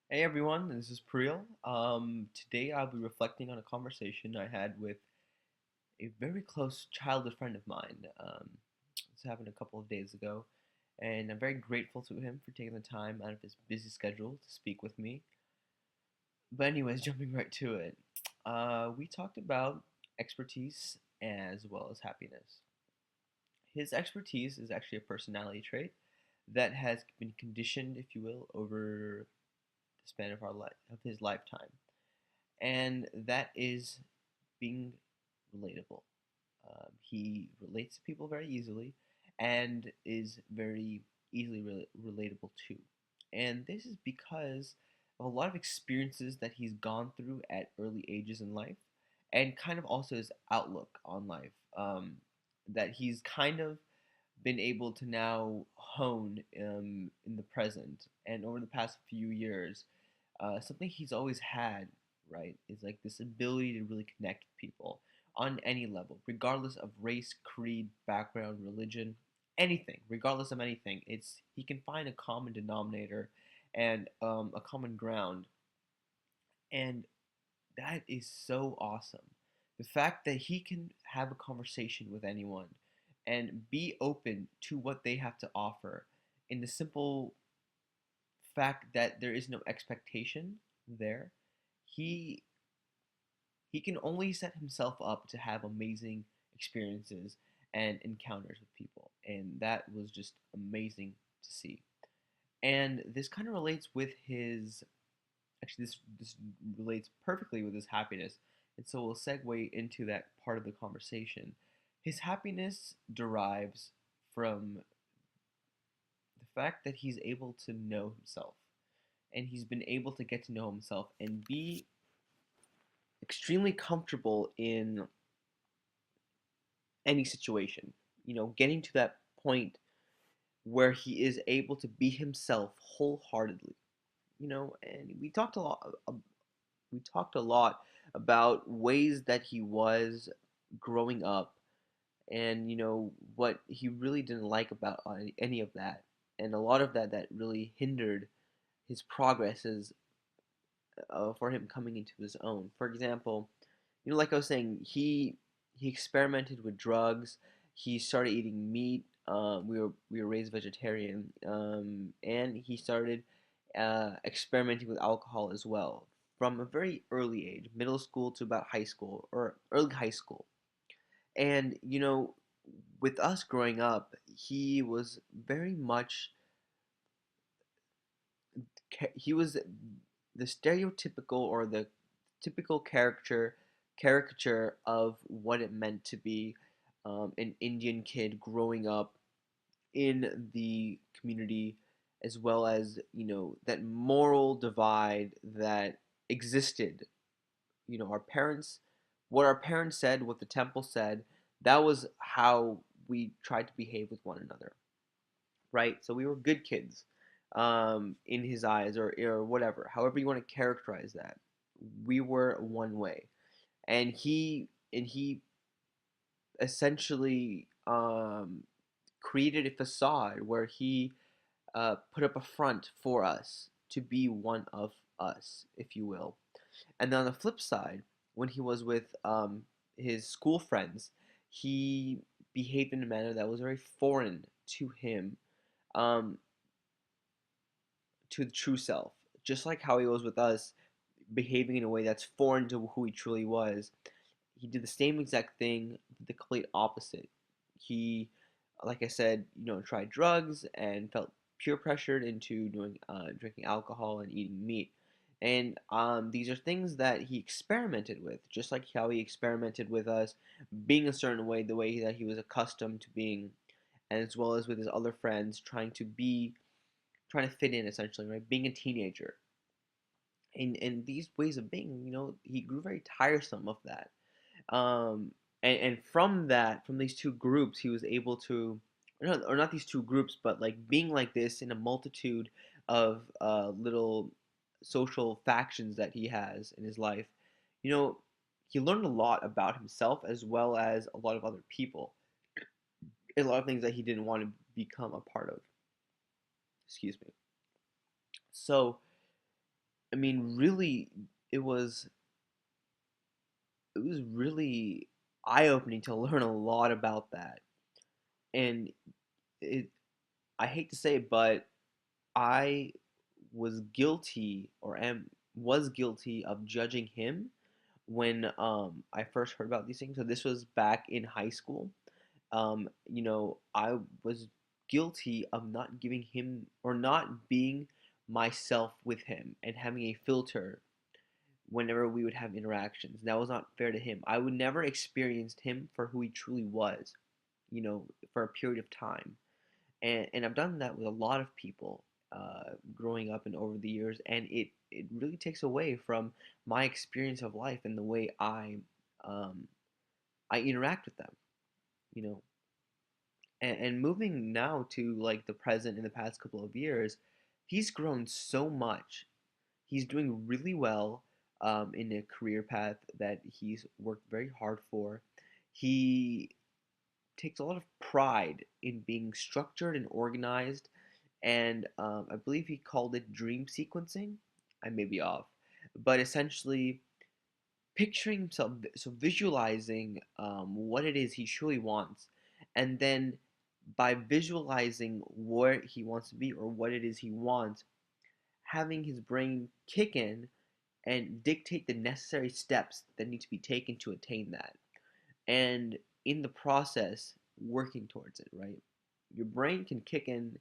Hey everyone, this is Priel. Today I'll be reflecting on a conversation I had with a very close childhood friend of mine. This happened a couple of days ago, and I'm very grateful to him for taking the time out of his busy schedule to speak with me. But anyways, jumping right to it, we talked about expertise as well as happiness. His expertise is actually a personality trait that has been conditioned, if you will, over the span of of his lifetime, and that is being relatable. He relates to people very easily and is very easily relatable too. And this is because of a lot of experiences that he's gone through at early ages in life, and kind of also his outlook on life. That he's kind of been able to now hone in the present and over the past few years. Something he's always had, right, is like this ability to really connect with people on any level, regardless of race, creed, background, religion, anything, regardless of anything. It's he can find a common denominator and a common ground, and that is so awesome. The fact that he can have a conversation with anyone and be open to what they have to offer in the simple fact that there is no expectation there, he he can only set himself up to have amazing experiences and encounters with people, and that was just amazing to see. And this kind of relates with his actually this relates perfectly with his happiness, and so we'll segue into that part of the conversation. His happiness derives from the fact that he's able to know himself, and he's been able to get to know himself and be extremely comfortable in any situation. Getting to that point where he is able to be himself wholeheartedly. And we talked a lot about ways that he was growing up, and what he really didn't like about any of that, and a lot of that really hindered his progresses for him coming into his own. For example, like I was saying, he experimented with drugs. He started eating meat. We were raised vegetarian, and he started experimenting with alcohol as well from a very early age, middle school to about high school or early high school. And with us growing up, he was very much he was the stereotypical or the typical caricature of what it meant to be an Indian kid growing up in the community, as well as that moral divide that existed. Our parents, what our parents said, what the temple said, that was how we tried to behave with one another, right? So we were good kids in his eyes, or whatever, however you want to characterize that. We were one way, and he essentially created a facade where he put up a front for us to be one of us, if you will. And then on the flip side, when he was with his school friends, he behaved in a manner that was very foreign to him, um, to the true self. Just like how he was with us, behaving in a way that's foreign to who he truly was. He did the same exact thing, the complete opposite. He, like I said, tried drugs and felt peer pressured into doing drinking alcohol and eating meat. And these are things that he experimented with, just like how he experimented with us being a certain way, the way that he was accustomed to being, and as well as with his other friends, trying to fit in, essentially, right? Being a teenager. And these ways of being, he grew very tiresome of that. And from these two groups, he was able to, or not these two groups, but like being like this in a multitude of little social factions that he has in his life. You know, he learned a lot about himself as well as a lot of other people, a lot of things that he didn't want to become a part of. Excuse me. So I mean, really, it was it was really eye-opening to learn a lot about that. And it I hate to say it, but I was guilty or am was guilty of judging him when I first heard about these things. So this was back in high school. I was guilty of not giving him or not being myself with him and having a filter whenever we would have interactions. That was not fair to him. I would never experience him for who he truly was, for a period of time. And I've done that with a lot of people growing up and over the years, and it really takes away from my experience of life and the way um, I interact with them, you know. And moving now to like the present in the past couple of years, he's grown so much. He's doing really well in a career path that he's worked very hard for. He takes a lot of pride in being structured and organized, and I believe he called it dream sequencing. I may be off, but essentially picturing himself, so visualizing what it is he truly wants, and then by visualizing where he wants to be or what it is he wants, having his brain kick in and dictate the necessary steps that need to be taken to attain that. And in the process, working towards it, right? Your brain can kick in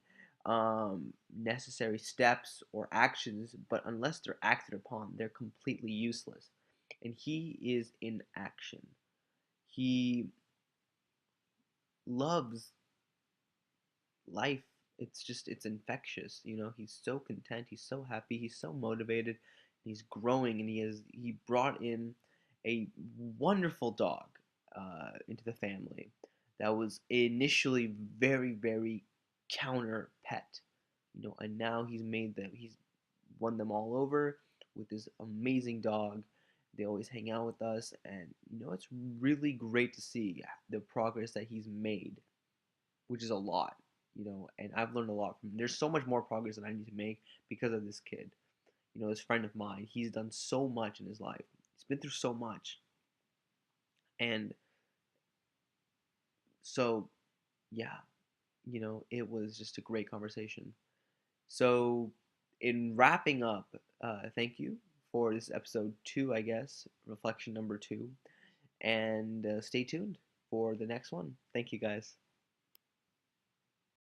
necessary steps or actions, but unless they're acted upon, they're completely useless. And he is in action. He loves life. It's infectious. He's so content. He's so happy. He's so motivated. He's growing, and he brought in a wonderful dog into the family that was initially very, very counter pet. And now he's won them all over with this amazing dog. They always hang out with us, and it's really great to see the progress that he's made, which is a lot. And I've learned a lot from him. There's so much more progress that I need to make because of this kid. This friend of mine, he's done so much in his life. He's been through so much. And so, yeah, it was just a great conversation. So, in wrapping up, thank you for this episode 2, I guess, reflection number 2. And stay tuned for the next one. Thank you, guys.